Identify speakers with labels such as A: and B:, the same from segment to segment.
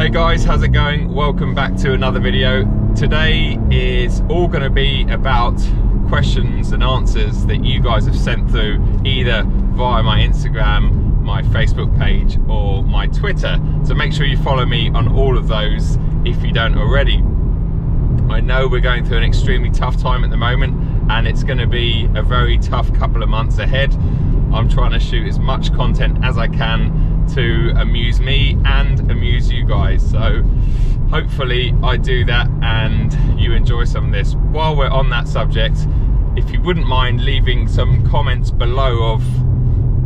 A: Hey guys, how's it going? Welcome back to another video. Today is all going to be about questions and answers that you guys have sent through either via my Instagram, my Facebook page or my Twitter. So make sure you follow me on all of those if you don't already. I know we're going through an extremely tough time at the moment and it's going to be a very tough couple of months ahead. I'm trying to shoot as much content as I can to amuse me and amuse you guys, so hopefully I do that and you enjoy some of this. While we're on that subject, if you wouldn't mind leaving some comments below of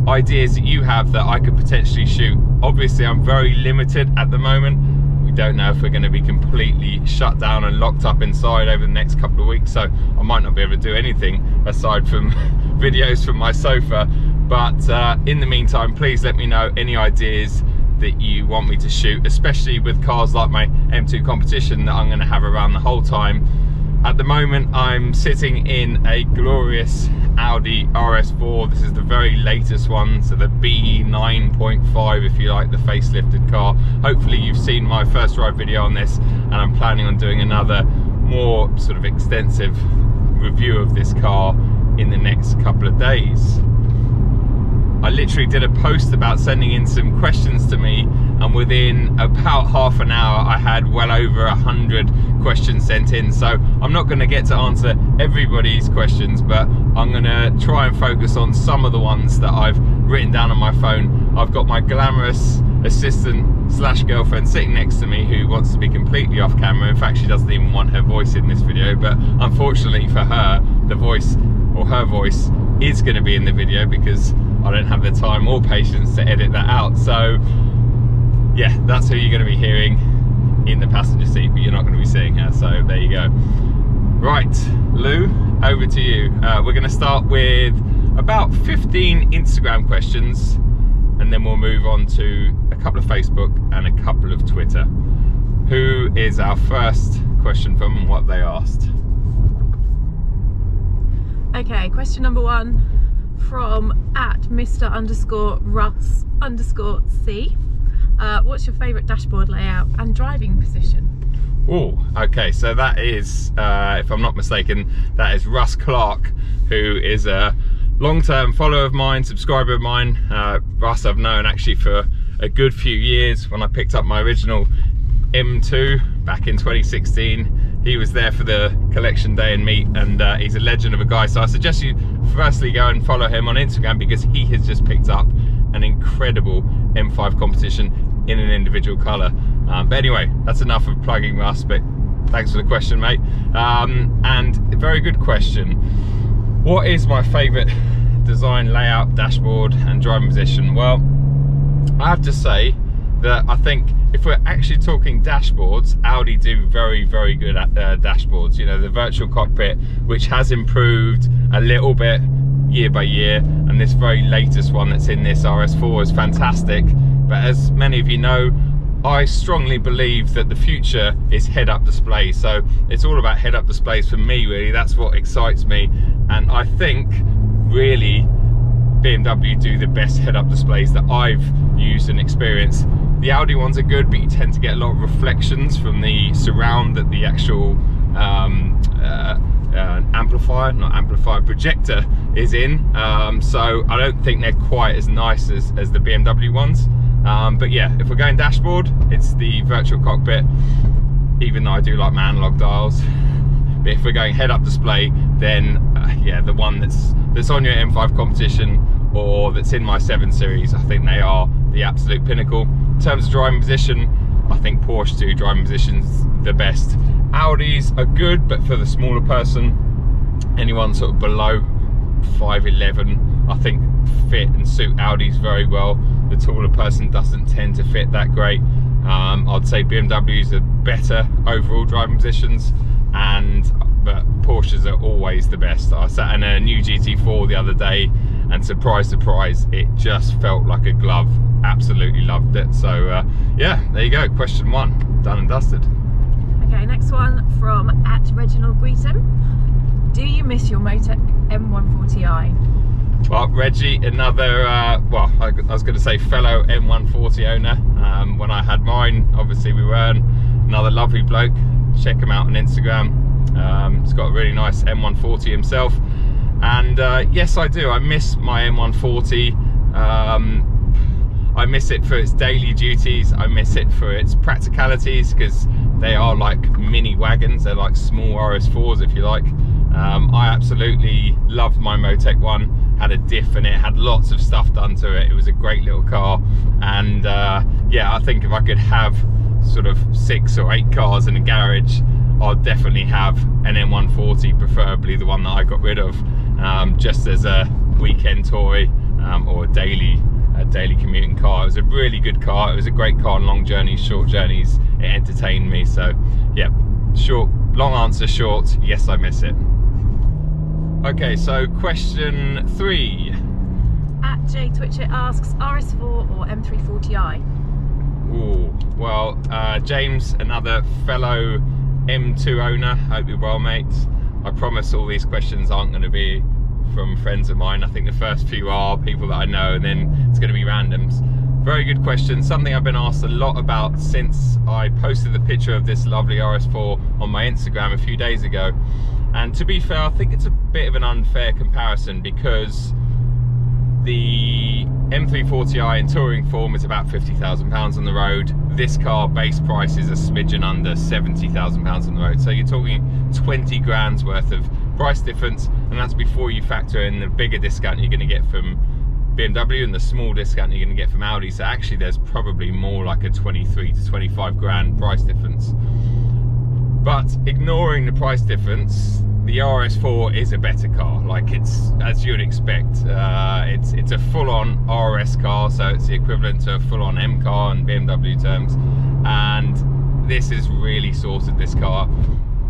A: ideas that you have that I could potentially shoot. Obviously I'm very limited at the moment. We don't know if we're going to be completely shut down and locked up inside over the next couple of weeks, so I might not be able to do anything aside from videos from my sofa. But in the meantime, please let me know any ideas that you want me to shoot, especially with cars like my M2 competition that I'm going to have around the whole time. At the moment, I'm sitting in a glorious Audi RS4. This is the very latest one, so the B9.5, if you like, the facelifted car. Hopefully you've seen my first ride video on this, and I'm planning on doing another more sort of extensive review of this car in the next couple of days. I literally did a post about sending in some questions to me, and within about half an hour I had well over 100 questions sent in. So I'm not going to get to answer everybody's questions, but I'm going to try and focus on some of the ones that I've written down on my phone. I've got my glamorous assistant slash girlfriend sitting next to me who wants to be completely off camera. In fact, she doesn't even want her voice in this video, but unfortunately for her, the voice, or her voice, is going to be in the video because I don't have the time or patience to edit that out. So yeah, that's who you're going to be hearing in the passenger seat, but you're not going to be seeing her, so there you go. Right, Lou, over to you. We're going to start with about 15 Instagram questions, and then we'll move on to a couple of Facebook and a couple of Twitter. Who is our first question from what they asked?
B: Okay, question number one from @Mr_Russ_C. What's your favourite dashboard layout and driving position?
A: Oh, okay, so that is, if I'm not mistaken, that is Russ Clark, who is a long-term follower of mine, subscriber of mine. Russ I've known actually for a good few years. When I picked up my original M2 back in 2016, he was there for the collection day and meet, and he's a legend of a guy. So I suggest you firstly go and follow him on Instagram because he has just picked up an incredible M5 competition in an individual colour. But anyway, that's enough of plugging Russ, but thanks for the question, mate. And a very good question. What is my favourite design, layout, dashboard and driving position? Well, I have to say that I think if we're actually talking dashboards, Audi do very, very good at dashboards. You know, the virtual cockpit, which has improved a little bit year by year, and this very latest one that's in this RS4 is fantastic. But as many of you know, I strongly believe that the future is head-up display. So it's all about head-up displays for me, really. That's what excites me, and I think really BMW do the best head-up displays that I've used and experienced. The Audi ones are good, but you tend to get a lot of reflections from the surround that the actual projector is in. So I don't think they're quite as nice as the BMW ones. But yeah, if we're going dashboard, it's the virtual cockpit, even though I do like my analog dials. But if we're going head-up display, then yeah, the one that's on your M5 competition or that's in my 7 Series, I think they are the absolute pinnacle. In terms of driving position, I think Porsche do driving positions the best. Audis are good, but for the smaller person, anyone sort of below 5'11", I think fit and suit Audis very well. The taller person doesn't tend to fit that great. I'd say BMWs are better overall driving positions, but Porsches are always the best. I sat in a new GT4 the other day, and surprise, surprise, it just felt like a glove. Absolutely loved it. So yeah, there you go, question one, done and dusted.
B: Okay, next one from @Reginald Greeton. Do you miss your Motec M140i?
A: Well, Reggie, another, well, I was going to say fellow M140 owner. When I had mine, obviously we were another lovely bloke. Check him out on Instagram. He's got a really nice M140 himself. And yes, I do. I miss my M140. I miss it for its daily duties. I miss it for its practicalities, because they are like mini wagons. They're like small RS4s, if you like. I absolutely loved my Motec one. Had a diff in it, had lots of stuff done to it. It was a great little car. And yeah, I think if I could have sort of 6 or 8 cars in a garage, I'd definitely have an M140, preferably the one that I got rid of, just as a weekend toy or a daily commuting car. It was a really good car. It was a great car on long journeys, short journeys. It entertained me. So yeah, long answer short, yes, I miss it. Okay, so question 3.
B: At J Twitcher asks, RS4 or M340i?
A: Ooh, well, James, another fellow M2 owner. Hope you're well, mates. I promise all these questions aren't going to be from friends of mine. I think the first few are people that I know, and then it's going to be randoms. Very good question. Something I've been asked a lot about since I posted the picture of this lovely RS4 on my Instagram a few days ago. And to be fair, I think it's a bit of an unfair comparison, because the M340i in touring form is about £50,000 on the road. This car base price is a smidgen under £70,000 on the road. So you're talking 20 grand's worth of price difference, and that's before you factor in the bigger discount you're going to get from BMW and the small discount you're going to get from Audi. So actually there's probably more like a 23 to 25 grand price difference. But ignoring the price difference, the RS4 is a better car. Like, it's, as you would expect, it's a full-on RS car, so it's the equivalent to a full-on M car in BMW terms. And this is really sorted, this car.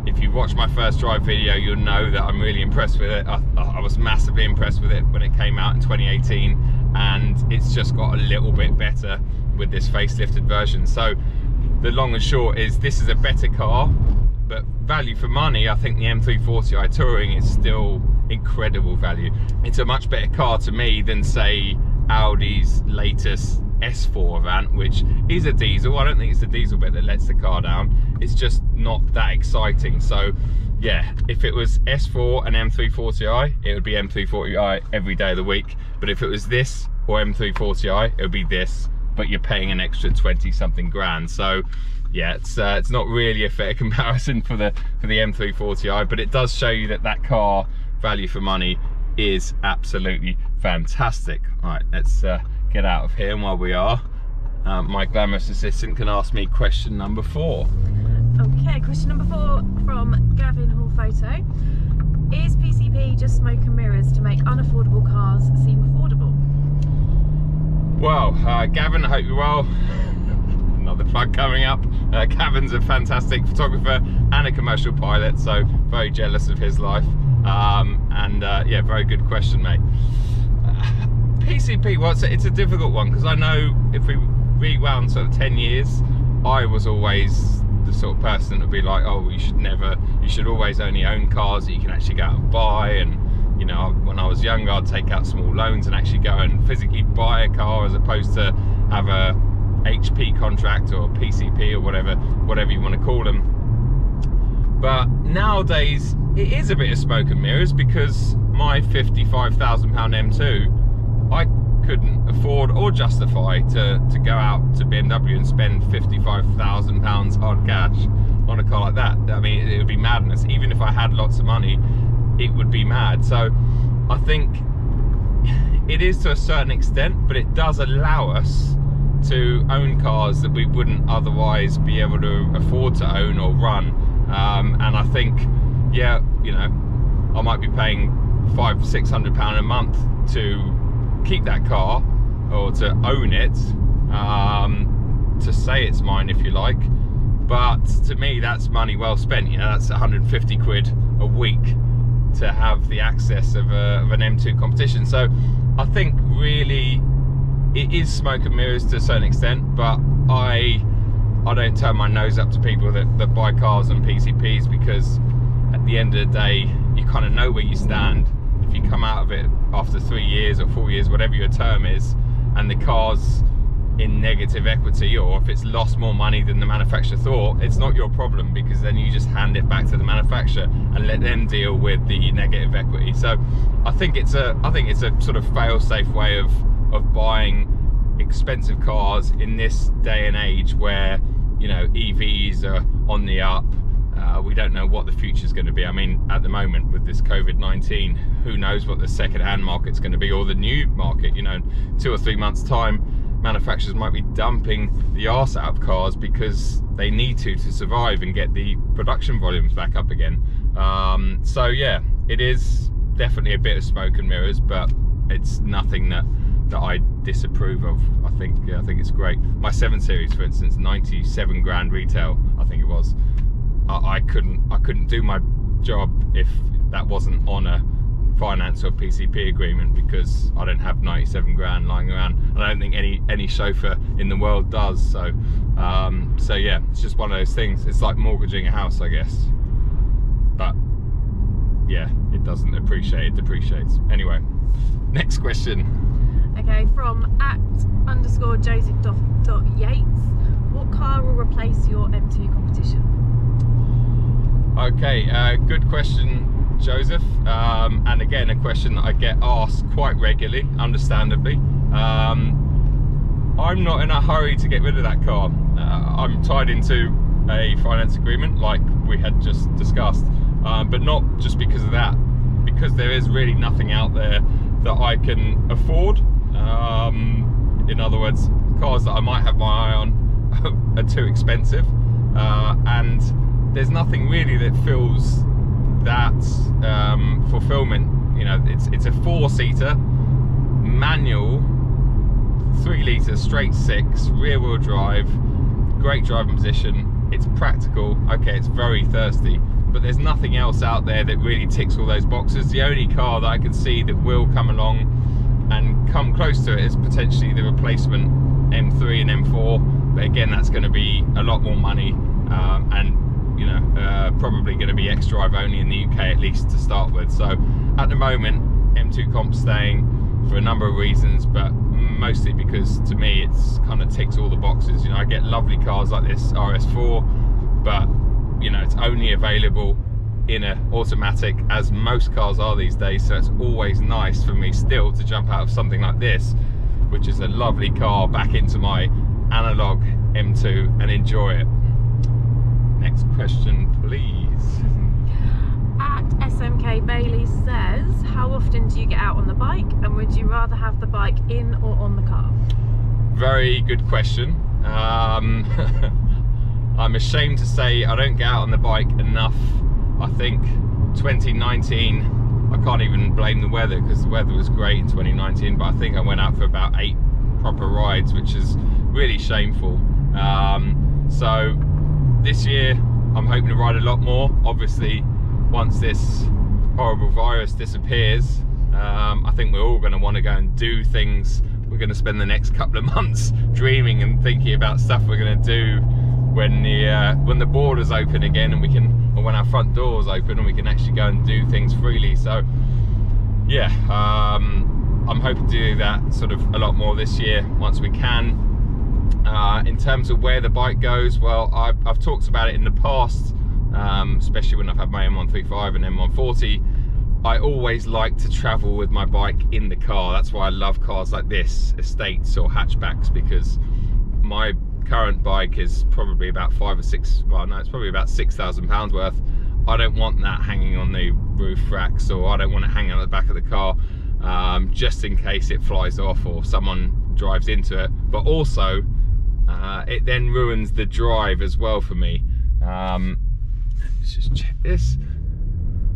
A: If you've watched my first drive video, you'll know that I'm really impressed with it. I was massively impressed with it when it came out in 2018, and it's just got a little bit better with this facelifted version. So the long and short is, this is a better car, but value for money, I think the M340i Touring is still incredible value. It's a much better car to me than, say, Audi's latest S4 Avant, which is a diesel. I don't think it's the diesel bit that lets the car down. It's just not that exciting. So yeah, if it was S4 and M340i, it would be M340i every day of the week. But if it was this or M340i, it would be this, but you're paying an extra 20 something grand. So yeah, it's not really a fair comparison for the M340i, but it does show you that that car, value for money, is absolutely fantastic. All right, let's get out of here. And while we are, my glamorous assistant can ask me question number 4.
B: Okay, question number 4 from Gavin Hall Photo. Is PCP just smoke and mirrors to make unaffordable cars seem affordable?
A: Well, Gavin, I hope you're well. Another plug coming up. Gavin's a fantastic photographer and a commercial pilot, so very jealous of his life. Yeah, very good question, mate. PCP, well, it's a difficult one, because I know if we rewound sort of 10 years, I was always the sort of person that would be like, oh, you should always only own cars that you can actually go out and buy. And you know, when I was younger, I'd take out small loans and actually go and physically buy a car, as opposed to have a HP contract or PCP or whatever you want to call them. But nowadays it is a bit of smoke and mirrors, because my £55,000 M2, I couldn't afford or justify to go out to BMW and spend £55,000 hard cash on a car like that. I mean, it would be madness. Even if I had lots of money, it would be mad. So I think it is to a certain extent, but it does allow us to own cars that we wouldn't otherwise be able to afford to own or run. And I think, yeah, you know, I might be paying £500–600 a month to keep that car, or to own it, to say it's mine, if you like. But to me, that's money well spent. You know, that's 150 quid a week to have the access of an M2 competition. So I think really it is smoke and mirrors to a certain extent, but I don't turn my nose up to people that buy cars on PCPs, because at the end of the day, you kind of know where you stand. If you come out of it after 3 years or 4 years, whatever your term is, and the car's in negative equity, or if it's lost more money than the manufacturer thought, it's not your problem, because then you just hand it back to the manufacturer and let them deal with the negative equity. So I think it's a sort of fail-safe way of buying expensive cars in this day and age where, you know, EVs are on the up. We don't know what the future is going to be. I mean, at the moment with this COVID-19, who knows what the second-hand market's going to be, or the new market. You know, in 2 or 3 months' time, manufacturers might be dumping the arse out of cars because they need to survive and get the production volumes back up again. So yeah, it is definitely a bit of smoke and mirrors, but it's nothing that I disapprove of. I think it's great. My 7 Series, for instance, 97 grand retail, I think it was. I couldn't do my job if that wasn't on a finance or PCP agreement, because I don't have 97 grand lying around, and I don't think any chauffeur in the world does. So so yeah, it's just one of those things. It's like mortgaging a house, I guess, but yeah, it doesn't appreciate, it depreciates. Anyway, next question.
B: Okay, from @_Joseph.Yates, what car will replace your M2 competition?
A: Okay, good question, Joseph, and again a question that I get asked quite regularly, understandably. I'm not in a hurry to get rid of that car. I'm tied into a finance agreement like we had just discussed, but not just because of that, because there is really nothing out there that I can afford. In other words, cars that I might have my eye on are too expensive, and there's nothing really that fills that fulfillment. You know, it's a 4-seater manual, 3 litre straight 6, rear wheel drive, great driving position, it's practical. Okay, it's very thirsty, but there's nothing else out there that really ticks all those boxes. The only car that I can see that will come along and come close to it is potentially the replacement M3 and M4, but again, that's going to be a lot more money, and you know, probably going to be X-Drive only in the UK, at least to start with. So at the moment, M2 Comp's staying for a number of reasons, but mostly because to me it's kind of ticks all the boxes. You know, I get lovely cars like this RS4, but you know, it's only available in an automatic, as most cars are these days. So it's always nice for me still to jump out of something like this, which is a lovely car, back into my analog M2 and enjoy it. Next question, please.
B: @SMK Bailey says, how often do you get out on the bike, and would you rather have the bike in or on the car?
A: Very good question. I'm ashamed to say I don't get out on the bike enough. I think 2019, I can't even blame the weather, because the weather was great in 2019, but I think I went out for about 8 proper rides, which is really shameful. So this year I'm hoping to ride a lot more. Obviously, once this horrible virus disappears, I think we're all going to want to go and do things. We're going to spend the next couple of months dreaming and thinking about stuff we're going to do when the borders open again, and we can, or when our front doors open and we can actually go and do things freely. So yeah, I'm hoping to do that sort of a lot more this year once we can. In terms of where the bike goes, well, I've talked about it in the past, especially when I've had my M135 and M140. I always like to travel with my bike in the car. That's why I love cars like this, estates or hatchbacks, because my current bike is probably about it's probably about £6,000 worth. I don't want that hanging on the roof racks, or I don't want it hanging on the back of the car, just in case it flies off or someone drives into it. But also, it then ruins the drive as well for me. Let's just check this.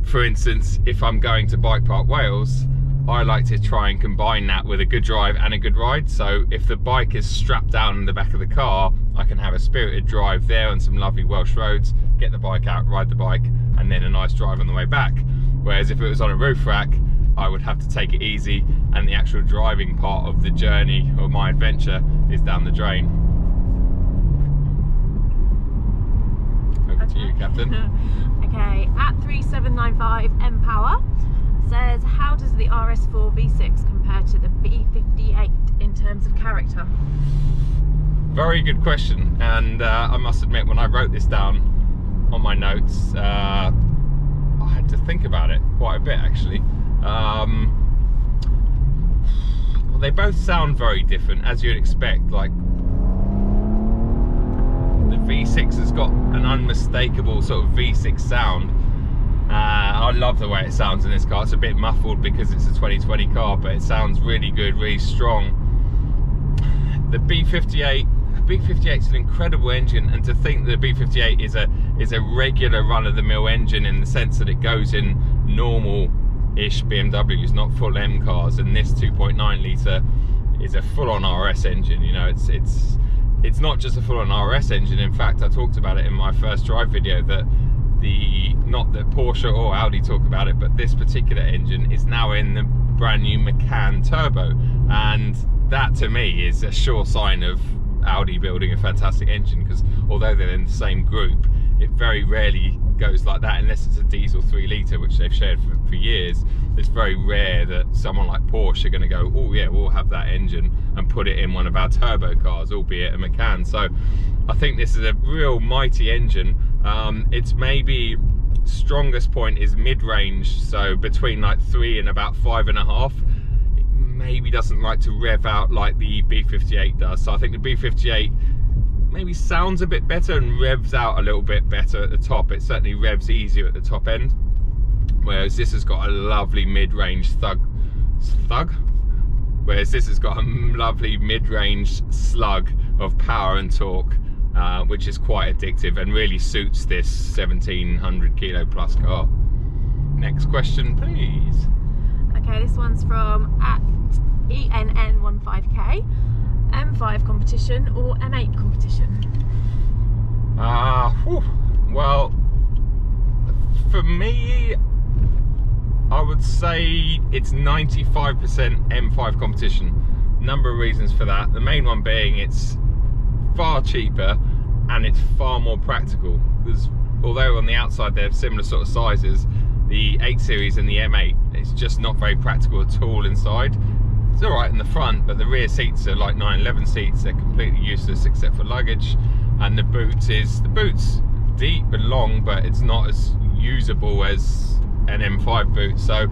A: For instance, if I'm going to Bike Park Wales, I like to try and combine that with a good drive and a good ride. So if the bike is strapped down in the back of the car, I can have a spirited drive there on some lovely Welsh roads, get the bike out, ride the bike, and then a nice drive on the way back. Whereas if it was on a roof rack, I would have to take it easy, and the actual driving part of the journey or my adventure is down the drain. Over to you, Captain.
B: Okay, @3795 Mpower says, how does the RS4 V6 compare to the B58 in terms of character?
A: Very good question, and I must admit, when I wrote this down on my notes, I had to think about it quite a bit actually. Well, they both sound very different, as you'd expect. Like, the V6 has got an unmistakable sort of V6 sound. I love the way it sounds in this car. It's a bit muffled because it's a 2020 car, but it sounds really good, really strong. The B58's an incredible engine, and to think that the B58 is a regular run-of-the-mill engine in the sense that it goes in normal-ish BMWs, not full M cars, and this 2.9 litre is a full-on RS engine. You know, it's not just a full-on RS engine. In fact, I talked about it in my first drive video that not that Porsche or Audi talk about it, but this particular engine is now in the brand new Macan turbo, and that to me is a sure sign of Audi building a fantastic engine, because although they're in the same group, it very rarely goes like that unless it's a diesel 3 litre, which they've shared for years. It's very rare that someone like Porsche are going to go, oh yeah, we'll have that engine and put it in one of our turbo cars, albeit a Macan. So I think this is a real mighty engine. Its maybe strongest point is mid-range, so between like 3 and about 5.5. It maybe doesn't like to rev out like the B58 does. So I think the B58 maybe sounds a bit better and revs out a little bit better at the top. It certainly revs easier at the top end, whereas this has got a lovely mid-range whereas this has got a lovely mid-range slug of power and torque, which is quite addictive and really suits this 1700 kilo plus car. Next question, please.
B: Okay, this one's from @ENN15K. M5 competition or M8 competition?
A: Well, for me, I would say it's 95% M5 competition. Number of reasons for that. The main one being it's far cheaper and it's far more practical, because although on the outside they're similar sort of sizes, the 8 Series and the M8, it's just not very practical at all inside. It's alright in the front, but the rear seats are like 911 seats. They're completely useless except for luggage, and the boot's deep and long, but it's not as usable as an M5 boot. So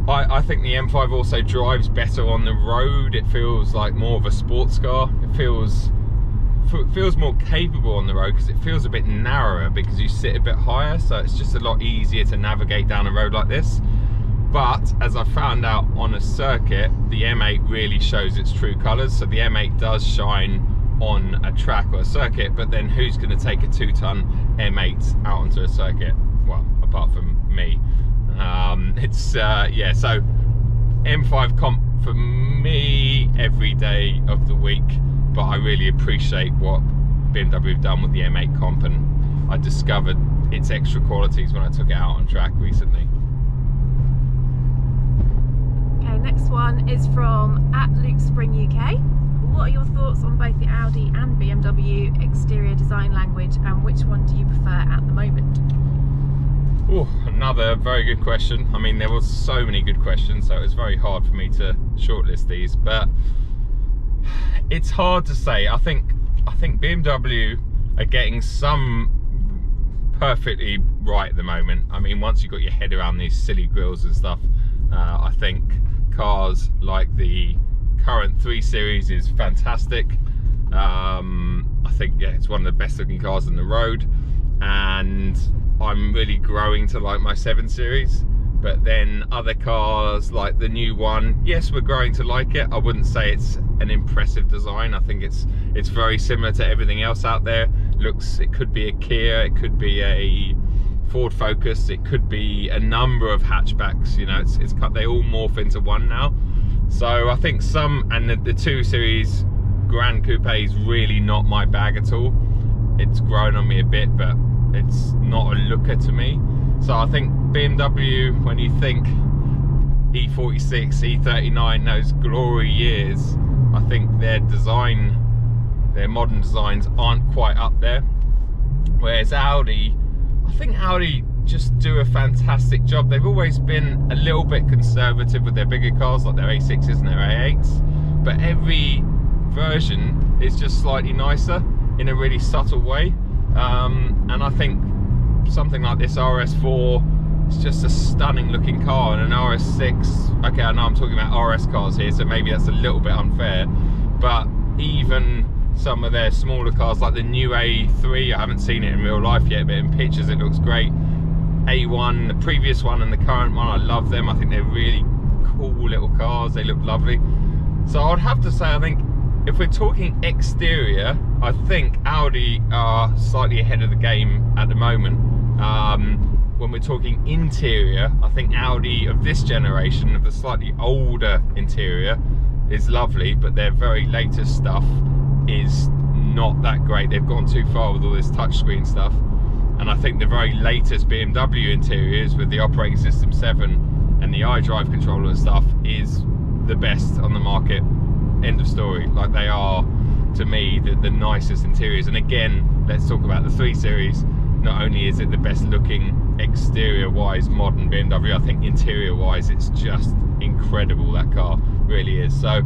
A: I think the M5 also drives better on the road. It feels like more of a sports car. It feels more capable on the road because it feels a bit narrower because you sit a bit higher, so it's just a lot easier to navigate down a road like this. But as I found out on a circuit, the M8 really shows its true colours. So the M8 does shine on a track or a circuit, but then who's going to take a 2-ton M8 out onto a circuit? Well, apart from me. Yeah, so M5 comp for me every day of the week, but I really appreciate what BMW have done with the M8 comp, and I discovered its extra qualities when I took it out on track recently.
B: Okay, next one is from @LukeSpringUK. What are your thoughts on both the Audi and BMW exterior design language, and which one do you prefer at the moment?
A: Oh, another very good question. I mean, there was so many good questions, so it was very hard for me to shortlist these, but it's hard to say. I think BMW are getting some perfectly right at the moment. I mean, once you've got your head around these silly grills and stuff, I think cars like the current 3 Series is fantastic. I think, yeah, it's one of the best looking cars on the road, and I'm really growing to like my 7 Series. But then other cars like the new one, yes, we're growing to like it. I wouldn't say it's an impressive design. I think it's very similar to everything else out there. It could be a Kia, it could be a Ford Focus, it could be a number of hatchbacks. You know, they all morph into one now. So I think the 2 Series Grand Coupe is really not my bag at all. It's grown on me a bit, but it's not a looker to me. So I think BMW, when you think E46, E39, those glory years, I think their modern designs aren't quite up there. Whereas Audi, I think Audi just do a fantastic job. They've always been a little bit conservative with their bigger cars, like their A6s and their A8s, but every version is just slightly nicer in a really subtle way. And I think something like this RS4 is just a stunning looking car, and an RS6, okay, I know I'm talking about RS cars here, so maybe that's a little bit unfair, but even some of their smaller cars like the new A3, I haven't seen it in real life yet, but in pictures it looks great. A1, the previous one and the current one, I love them. I think they're really cool little cars, they look lovely. So I'd have to say, I think if we're talking exterior, I think Audi are slightly ahead of the game at the moment. When we're talking interior, I think Audi of this generation, of the slightly older interior, is lovely, but their very latest stuff is not that great. They've gone too far with all this touchscreen stuff. And I think the very latest BMW interiors with the operating system 7 and the iDrive controller and stuff is the best on the market. End of story. Like, they are, to me, the nicest interiors. And again, let's talk about the 3 Series. Not only is it the best looking exterior wise modern BMW, I think interior wise it's just incredible. That car really is. So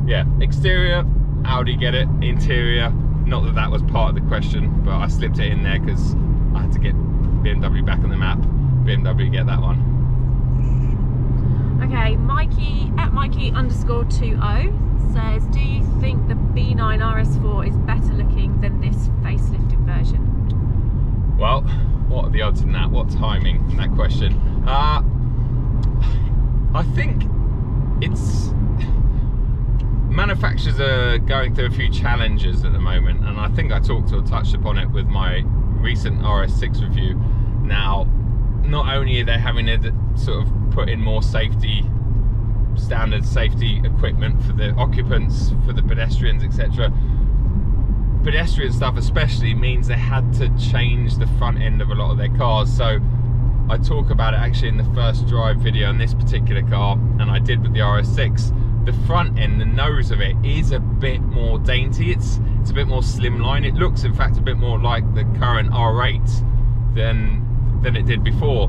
A: yeah, exterior, Audi get it. Interior, not that that was part of the question, but I slipped it in there because I had to get BMW back on the map. BMW get that one.
B: Okay, Mikey at Mikey_20 says, do you think the B9 RS4 is better looking than this facelifted version?
A: Well, what are the odds in that? What timing in that question? I think it's, manufacturers are going through a few challenges at the moment, and I think I talked or touched upon it with my recent RS6 review. Now, not only are they having to sort of put in more safety, standard safety equipment for the occupants, for the pedestrians, etc. Pedestrian stuff especially means they had to change the front end of a lot of their cars. So I talk about it actually in the first drive video on this particular car, and I did with the RS6. The front end, the nose of it, is a bit more dainty. It's a bit more slimline. It looks, in fact, a bit more like the current R8 than it did before.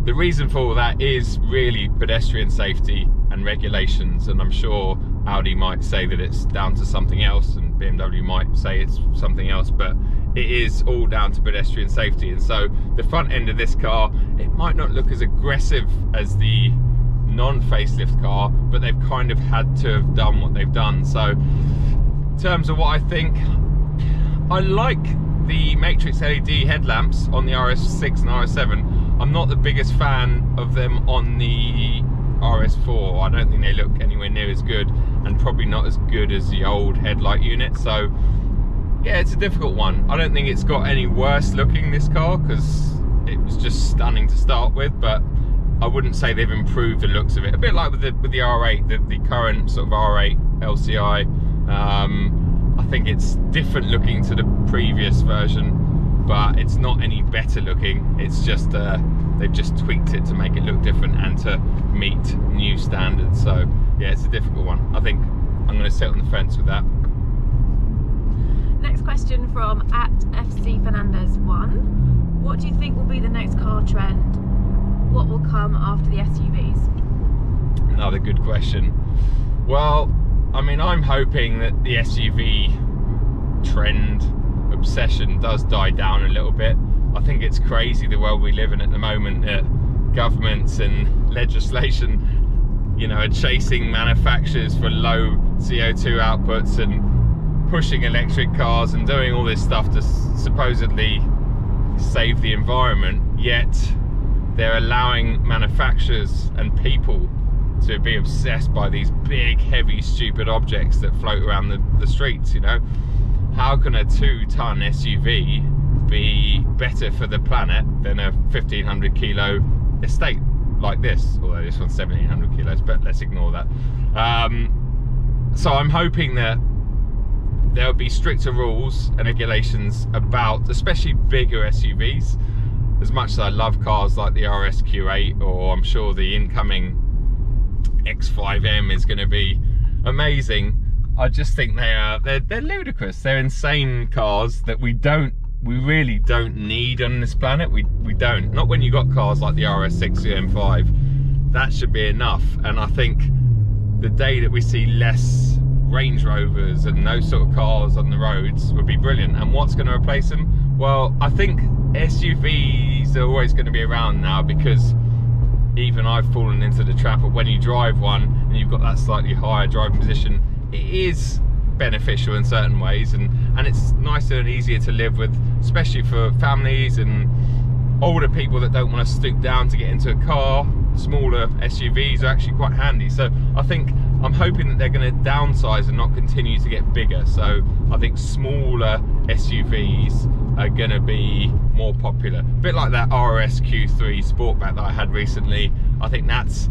A: The reason for all that is really pedestrian safety and regulations, and I'm sure Audi might say that it's down to something else, and BMW might say it's something else, but it is all down to pedestrian safety. And so the front end of this car, it might not look as aggressive as the non-facelift car, but they've kind of had to have done what they've done. So in terms of what I think, I like the matrix LED headlamps on the RS6 and RS7. I'm not the biggest fan of them on the RS4. I don't think they look anywhere near as good, and probably not as good as the old headlight unit. So yeah, it's a difficult one. I don't think it's got any worse looking, this car, because it was just stunning to start with, but I wouldn't say they've improved the looks of it. A bit like with the R8, the current sort of R8 LCI. I think it's different looking to the previous version, but it's not any better looking. It's just they've just tweaked it to make it look different and to meet new standards. So yeah, it's a difficult one. I think I'm going to sit on the fence with that.
B: Next question from @FC_Fernandez1. What do you think will be the next car trend? What will come after the SUVs?
A: Another good question. Well, I mean, I'm hoping that the SUV trend obsession does die down a little bit. I think it's crazy the world we live in at the moment, that governments and legislation, you know, are chasing manufacturers for low CO2 outputs and pushing electric cars and doing all this stuff to supposedly save the environment, yet they're allowing manufacturers and people to be obsessed by these big, heavy, stupid objects that float around the streets, you know? How can a 2-ton SUV be better for the planet than a 1,500 kilo estate like this? Although this one's 1,700 kilos, but let's ignore that. So I'm hoping that there'll be stricter rules and regulations about, especially bigger SUVs. As much as I love cars like the RS Q8, or I'm sure the incoming X5M is going to be amazing, I just think they're ludicrous. They're insane cars that we don't we really don't need on this planet. We don't. Not when you got cars like the RS6, the M5. That should be enough. And I think the day that we see less Range Rovers and those sort of cars on the roads would be brilliant. And what's going to replace them? Well, I think SUVs are always going to be around now, because even I've fallen into the trap of when you drive one and you've got that slightly higher driving position, it is beneficial in certain ways, and it's nicer and easier to live with, especially for families and older people that don't want to stoop down to get into a car. Smaller SUVs are actually quite handy. So I think, I'm hoping that they're going to downsize and not continue to get bigger. So I think smaller SUVs are going to be more popular. A bit like that RS Q3 Sportback that I had recently. I think that's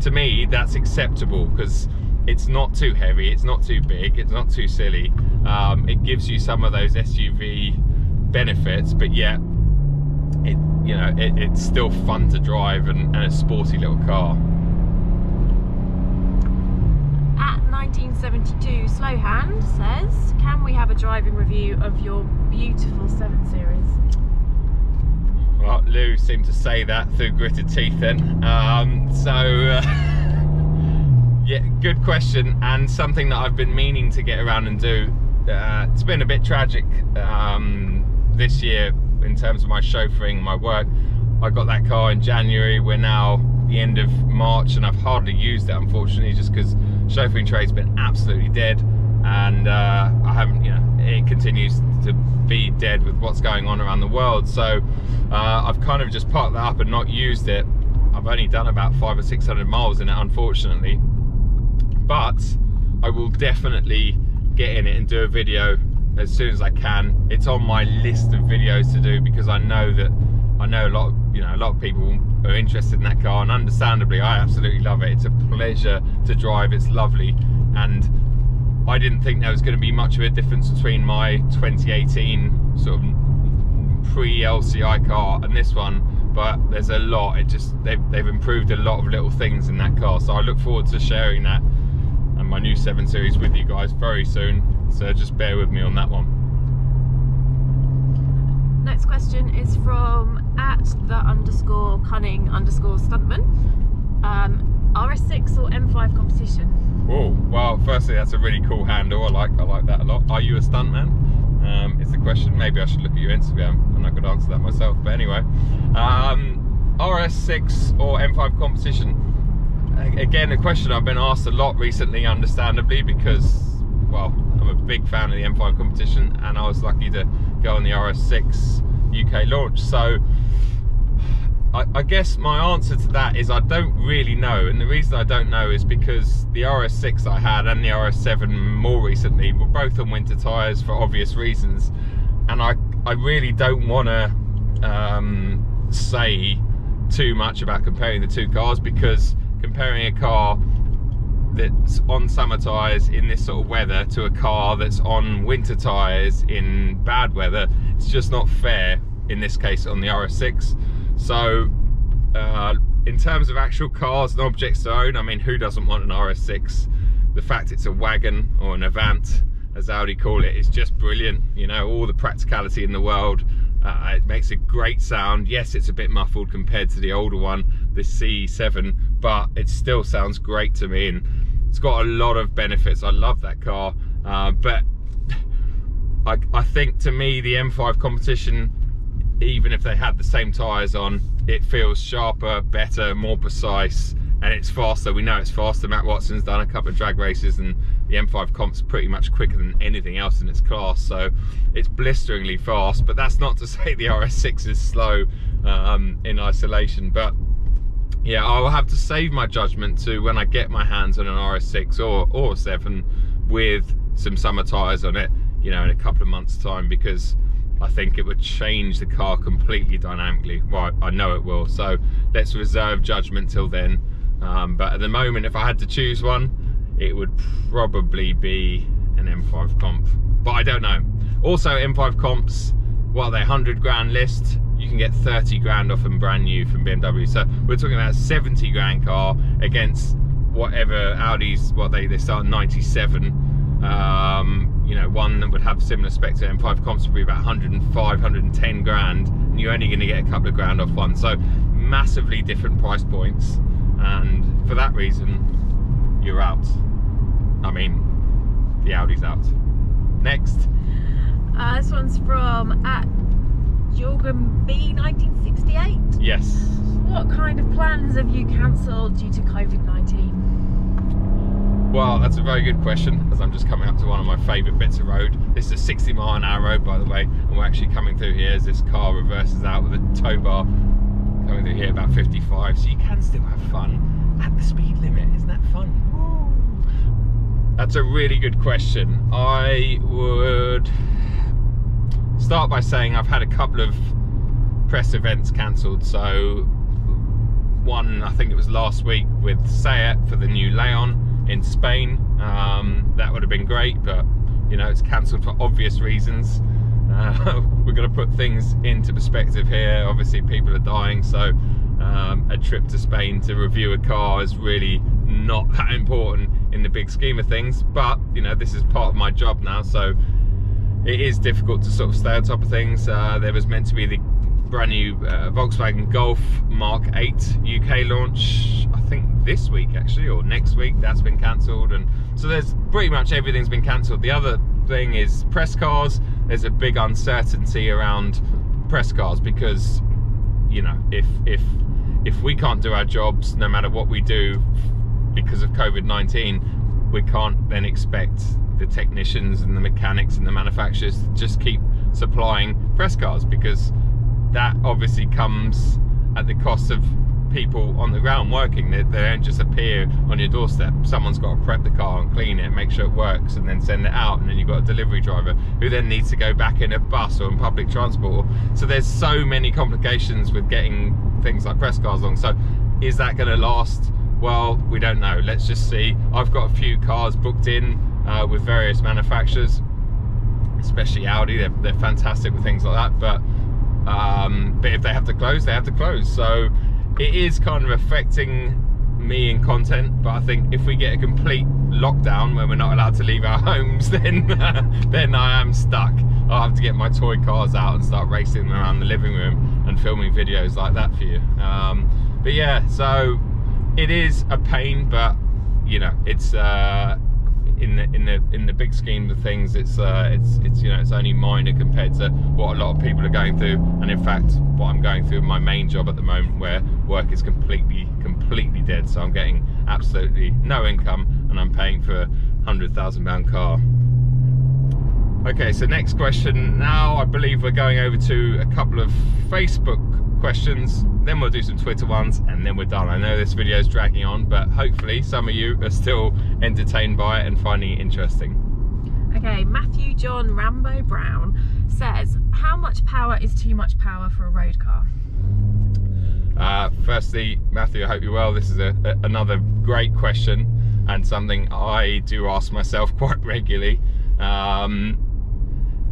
A: to me, that's acceptable, because it's not too heavy, it's not too big, it's not too silly. It gives you some of those SUV benefits, but yet it's still fun to drive and a sporty little car.
B: At 1972 Slowhand says, can we have a driving review of your beautiful 7 Series?
A: Well, Lou seemed to say that through gritted teeth then. Yeah, good question, and something that I've been meaning to get around and do. It's been a bit tragic this year in terms of my chauffeuring and my work. I got that car in January, we're now the end of March, and I've hardly used it, unfortunately, just because chauffeuring trade's been absolutely dead, and I haven't, it continues to be dead with what's going on around the world. So I've kind of just parked that up and not used it. I've only done about 500 or 600 miles in it, unfortunately, but I will definitely get in it and do a video as soon as I can. It's on my list of videos to do, because I know a lot of people are interested in that car, and understandably, I absolutely love it. It's a pleasure to drive, it's lovely, and I didn't think there was going to be much of a difference between my 2018 sort of pre-LCI car and this one, but there's a lot. They've improved a lot of little things in that car, so I look forward to sharing that and my new 7 Series with you guys very soon, so just bear with me on that one.
B: Next question is from @the_cunning_stuntman. RS6 or M5 competition?
A: Oh, well, firstly, that's a really cool handle. I like that a lot. Are you a stuntman? Is the question. Maybe I should look at your Instagram and I could answer that myself. But anyway, RS6 or M5 competition? Again, a question I've been asked a lot recently, understandably, because, well, I'm a big fan of the M5 competition, and I was lucky to go on the RS6 UK launch. So I guess my answer to that is I don't really know, and the reason I don't know is because the RS6 I had and the RS7 more recently were both on winter tyres for obvious reasons, and I really don't want to say too much about comparing the two cars, because comparing a car that's on summer tyres in this sort of weather to a car that's on winter tyres in bad weather, it's just not fair in this case on the RS6. So in terms of actual cars and objects to own, I mean, who doesn't want an RS6? The fact it's a wagon, or an Avant as Audi call it, is just brilliant. All the practicality in the world. It makes a great sound. Yes, it's a bit muffled compared to the older one, the C7, but it still sounds great to me, and it's got a lot of benefits. I love that car, but I think, to me, the M5 competition, even if they had the same tyres on, it feels sharper, better, more precise, and it's faster. We know it's faster. Matt Watson's done a couple of drag races, and the M5 comp's pretty much quicker than anything else in its class, so it's blisteringly fast. But that's not to say the RS6 is slow in isolation. But yeah, I'll have to save my judgment to when I get my hands on an RS6 or a 7 with some summer tyres on it, in a couple of months' time, because I think it would change the car completely dynamically. Well, I know it will, so let's reserve judgment till then. But at the moment, if I had to choose one, it would probably be an M5 comp, but I don't know. Also, M5 comps, what are they, 100 grand list? You can get 30 grand off them brand new from BMW. So we're talking about a 70 grand car against whatever Audis, they start at 97. you know, one that would have similar spec to M5 comps would be about 105, 110 grand, and you're only going to get a couple of grand off one. So massively different price points, and for that reason, you're out. I mean, the Audi's out. Next.
B: This one's from Jorgen B 1968.
A: Yes.
B: What kind of plans have you cancelled due to COVID-19?
A: Well, that's a very good question, as I'm just coming up to one of my favourite bits of road. This is a 60-mile-an-hour road, by the way, and we're actually coming through here as this car reverses out with a tow bar, coming through here about 55, so you can still have fun at the speed limit. Isn't that fun? Ooh. That's a really good question. I would start by saying I've had a couple of press events cancelled. So one, I think it was last week with Seat for the new Leon in Spain. That would have been great, but you know, it's cancelled for obvious reasons. We're going to put things into perspective here. Obviously people are dying, so a trip to Spain to review a car is really not that important in the big scheme of things, but you know, this is part of my job now, so it is difficult to sort of stay on top of things. There was meant to be the brand new Volkswagen Golf Mark 8 UK launch, I think this week actually, or next week. That's been cancelled, and so there's pretty much everything's been cancelled. The other thing is press cars. There's a big uncertainty around press cars because, you know, if we can't do our jobs no matter what we do because of COVID-19, we can't then expect the technicians and the mechanics and the manufacturers to just keep supplying press cars, because that obviously comes at the cost of people on the ground working. They don't just appear on your doorstep. Someone's got to prep the car and clean it, make sure it works, and then send it out, and then you've got a delivery driver who then needs to go back in a bus or in public transport. So there's so many complications with getting things like press cars along. So is that going to last? Well, we don't know. Let's just see. I've got a few cars booked in with various manufacturers, especially Audi. They're fantastic with things like that, but if they have to close, they have to close. So it is kind of affecting me in content, but I think if we get a complete lockdown where we're not allowed to leave our homes, then I am stuck. I'll have to get my toy cars out and start racing them around the living room and filming videos like that for you. But yeah, so it is a pain, but you know, it's in the big scheme of things, it's you know, it's only minor compared to what a lot of people are going through, and in fact what I'm going through in my main job at the moment, where work is completely dead. So I'm getting absolutely no income, and I'm paying for a £100,000 car. Okay, so next question now. I believe we're going over to a couple of Facebook questions, then we'll do some Twitter ones, and then we're done. I know this video is dragging on, but hopefully some of you are still entertained by it and finding it interesting.
B: Okay, Matthew John Rambo Brown says, how much power is too much power for a road car?
A: Firstly, Matthew, I hope you're well. This is another great question, and something I do ask myself quite regularly.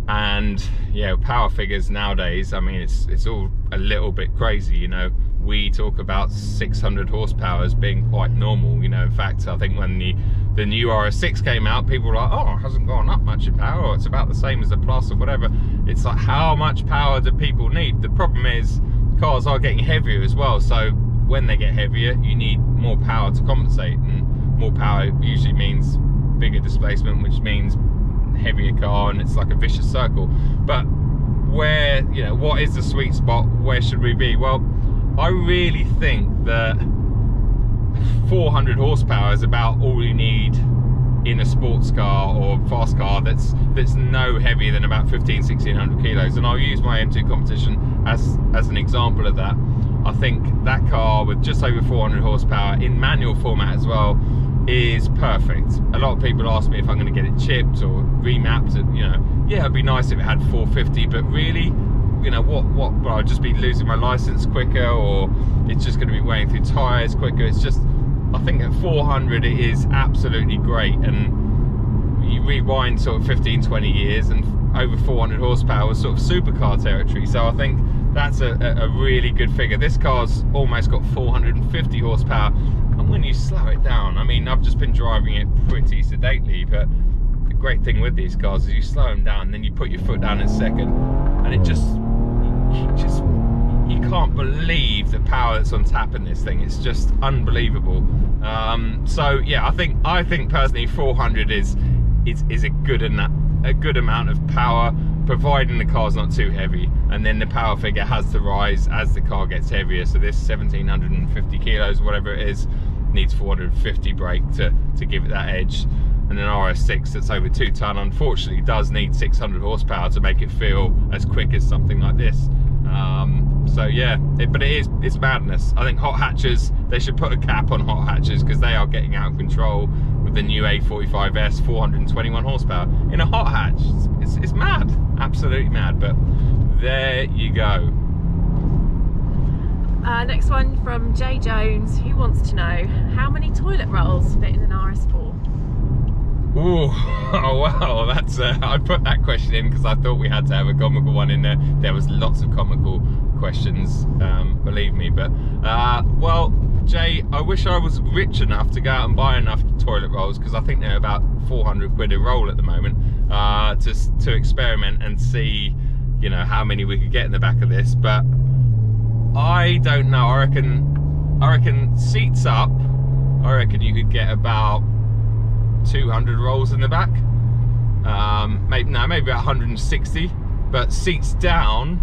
A: And yeah, power figures nowadays, I mean, it's all a little bit crazy. You know, we talk about 600 horsepower as being quite normal. You know, in fact, I think when the new RS6 came out, people were like, oh, it hasn't gone up much in power, or it's about the same as the Plus or whatever. It's like, how much power do people need? The problem is cars are getting heavier as well, so when they get heavier, you need more power to compensate, and more power usually means bigger displacement, which means heavier car, and it's like a vicious circle. But where, you know, what is the sweet spot? Where should we be? Well, I really think that 400 horsepower is about all you need in a sports car or fast car that's no heavier than about 1600 kilos. And I'll use my M2 competition as an example of that. I think that car with just over 400 horsepower in manual format as well is perfect. A lot of people ask me if I'm going to get it chipped or remapped. You know, yeah, it'd be nice if it had 450, but really, you know, what will I just be losing my license quicker, or it's just going to be wearing through tires quicker? It's just, I think at 400 it is absolutely great. And you rewind sort of 15-20 years, and over 400 horsepower was sort of supercar territory. So I think that's a really good figure. This car's almost got 450 horsepower, and when you slow it down, I mean, I've just been driving it pretty sedately, but great thing with these cars is you slow them down, then you put your foot down in second, and it you can't believe the power that's on tap in this thing. It's just unbelievable. So yeah, I think personally 400 is a good amount of power, providing the car's not too heavy, and then the power figure has to rise as the car gets heavier. So this 1750 kilos, whatever it is, needs 450 brake to give it that edge. And an RS6 that's over 2 ton unfortunately does need 600 horsepower to make it feel as quick as something like this. So yeah, but it's madness. I think hot hatches, they should put a cap on hot hatches, because they are getting out of control with the new A45S 421 horsepower in a hot hatch. It's mad, absolutely mad, but there you go.
B: Next one from Jay Jones, who wants to know how many toilet rolls fit in an RS4?
A: Ooh, oh wow, that's I put that question in because I thought we had to have a comical one in there. There was lots of comical questions, believe me, but well, Jay, I wish I was rich enough to go out and buy enough toilet rolls, because I think they're about 400 quid a roll at the moment, to experiment and see, you know, how many we could get in the back of this. But I don't know. I reckon seats up, I reckon you could get about 200 rolls in the back. Maybe about 160. But seats down,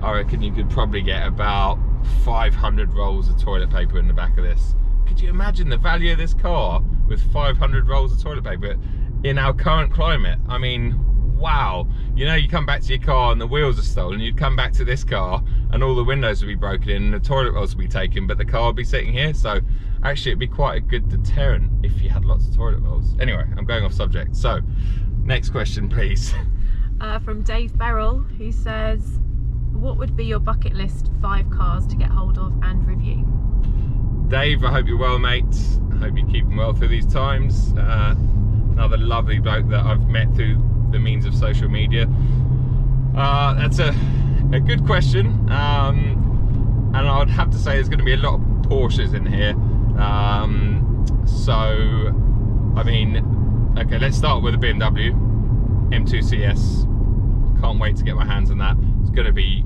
A: I reckon you could probably get about 500 rolls of toilet paper in the back of this. Could you imagine the value of this car with 500 rolls of toilet paper in our current climate? I mean, wow. You know, you come back to your car and the wheels are stolen, you'd come back to this car and all the windows would be broken in and the toilet rolls would be taken, but the car would be sitting here. So actually it'd be quite a good deterrent if you had lots of toilet rolls. Anyway, I'm going off subject. So next question, please.
B: From Dave Beryl, who says, what would be your bucket list 5 cars to get hold of and review?
A: Dave, I hope you're well, mate. I hope you're keeping well through these times. Another lovely bloke that I've met through the means of social media. That's a good question, and I would have to say there's going to be a lot of Porsches in here. So I mean, okay, let's start with the BMW M2 CS. Can't wait to get my hands on that. It's going to be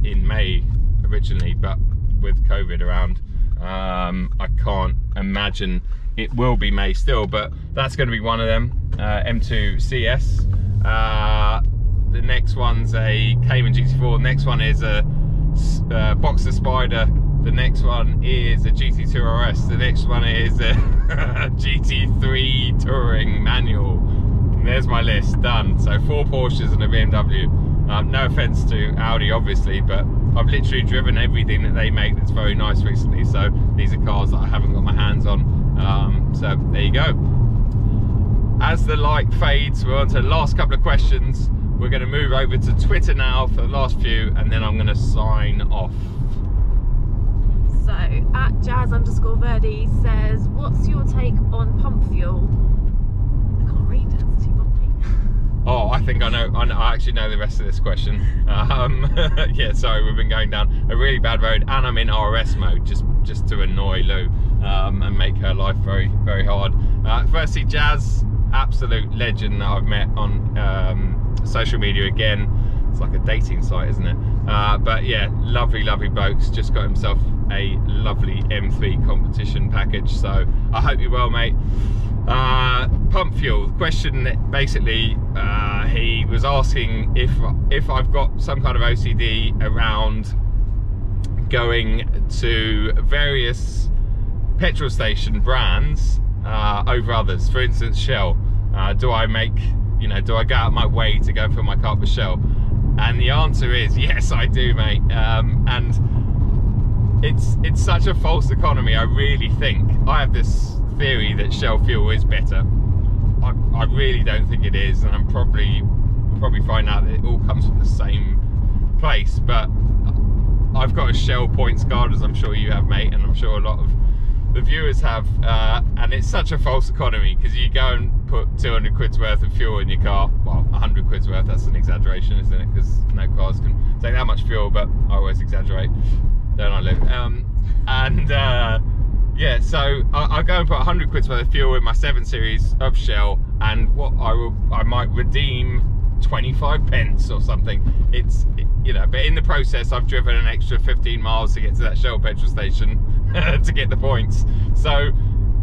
A: in May originally, but with COVID around, I can't imagine it will be May still, but that's going to be one of them. M2 CS. The next one's a Cayman GT4. The next one is a Boxer Spider. The next one is a GT2 RS. The next one is a GT3 Touring manual. And there's my list, done. So 4 Porsches and a BMW. No offense to Audi, obviously, but I've literally driven everything that they make that's very nice recently. So these are cars that I haven't got my hands on. So there you go. As the light fades, we're on to the last couple of questions. We're going to move over to Twitter now for the last few, and then I'm going to sign off.
B: So, at Jazz_Verdi says, what's your take on pump fuel? I can't read it, it's too bumpy.
A: Oh, I think I know. I actually know the rest of this question. Yeah, sorry, we've been going down a really bad road, and I'm in RS mode just to annoy Lou and make her life very, very hard. Firstly, Jazz, absolute legend that I've met on social media again. It's like a dating site, isn't it? But yeah, lovely blokes. Just got himself a lovely M3 competition package, so I hope you're well, mate. Pump fuel, the question basically, he was asking if I've got some kind of OCD around going to various petrol station brands over others. For instance, Shell. Do I go out of my way to go fill my car with Shell? And the answer is yes, I do, mate. And it's such a false economy. I really think, I have this theory that Shell fuel is better. I really don't think it is, and we'll probably find out that it all comes from the same place. But I've got a Shell points card, as I'm sure you have, mate, and I'm sure a lot of the viewers have, and it's such a false economy, because you go and put 200 quid's worth of fuel in your car. Well, 100 quid's worth, that's an exaggeration, isn't it? Because no cars can take that much fuel, but I always exaggerate, don't I, Lou? Yeah, so I go and put 100 quid's worth of fuel in my 7 Series of Shell, and what I might redeem 25 pence or something. You know, but in the process I've driven an extra 15 miles to get to that Shell petrol station to get the points. So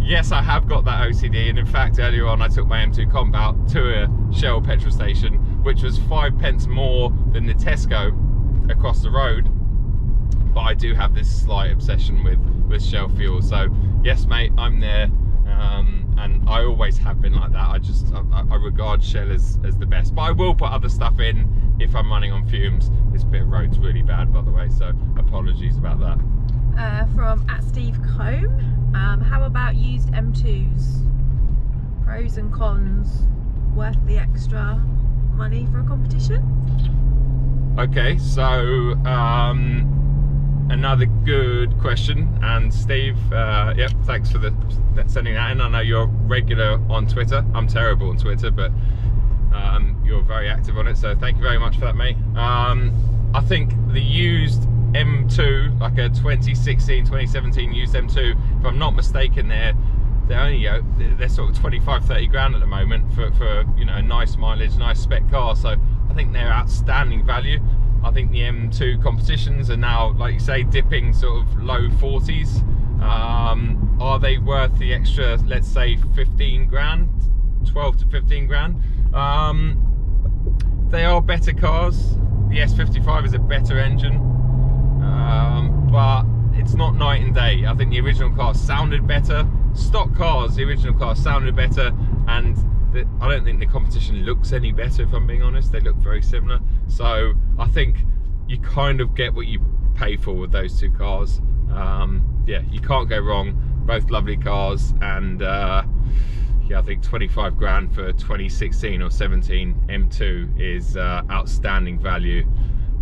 A: yes, I have got that OCD, and in fact earlier on I took my M2 Comp out to a Shell petrol station, which was 5 pence more than the Tesco across the road. But I do have this slight obsession with Shell fuel. So yes mate, I'm there, and I always have been like that. I regard Shell as the best, but I will put other stuff in if I'm running on fumes. This bit of road's really bad, by the way, so apologies about that.
B: From @SteveCombe, how about used M2s? Pros and cons, worth the extra money for a competition?
A: Okay, so another good question, and Steve, yep, thanks for sending that in. I know you're regular on Twitter. I'm terrible on Twitter, but you're very active on it, so thank you very much for that, mate. I think the used M2, like a 2016, 2017 used M2, if I'm not mistaken, they're only, they're sort of 25, 30 grand at the moment for you know, nice mileage, nice spec car. So I think they're outstanding value. I think the M2 competitions are now, like you say, dipping sort of low 40s. Are they worth the extra, let's say 15 grand, 12 to 15 grand? They are better cars. The S55 is a better engine, but it's not night and day. I think the original car sounded better. Stock cars, the original car sounded better, and I don't think the competition looks any better, if I'm being honest. They look very similar. So I think you kind of get what you pay for with those two cars. Yeah, you can't go wrong. Both lovely cars, and yeah, I think 25 grand for 2016 or 17 M2 is outstanding value,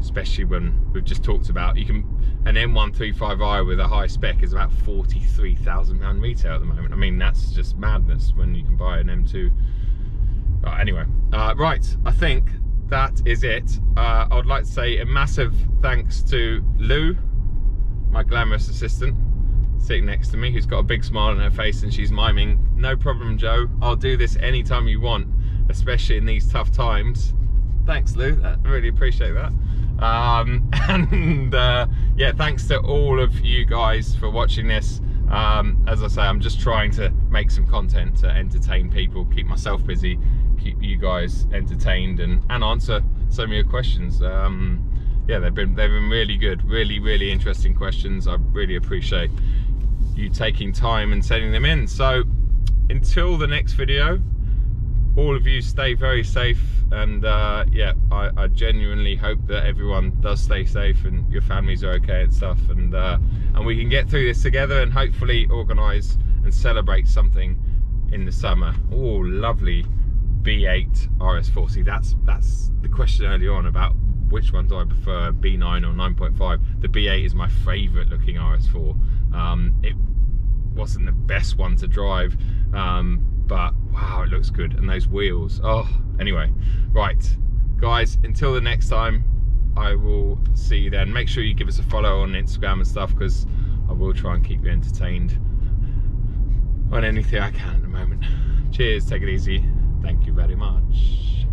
A: especially when we've just talked about, you can, an M135i with a high spec is about £43,000 retail at the moment. I mean, that's just madness when you can buy an M2. Anyway, right, I think that is it. I would like to say a massive thanks to Lou, my glamorous assistant, sitting next to me, who's got a big smile on her face, and she's miming, "No problem, Joe, I'll do this anytime you want, especially in these tough times." Thanks, Lou, I really appreciate that. And yeah, thanks to all of you guys for watching this. As I say, I'm just trying to make some content to entertain people, keep myself busy, keep you guys entertained, and answer some of your questions. Yeah, they've been really good, really interesting questions. I really appreciate you taking time and sending them in. So until the next video, all of you stay very safe, and yeah, I genuinely hope that everyone does stay safe and your families are okay and stuff, and we can get through this together and hopefully organise and celebrate something in the summer. Oh, lovely B8 RS4. See, that's the question earlier on about which one do I prefer, B9 or 9.5. The B8 is my favourite looking RS4. It wasn't the best one to drive, but wow, it looks good, and those wheels, oh. Anyway, right guys, until the next time, I will see you then. Make sure you give us a follow on Instagram and stuff, because I will try and keep you entertained on anything I can at the moment. Cheers, take it easy, thank you very much.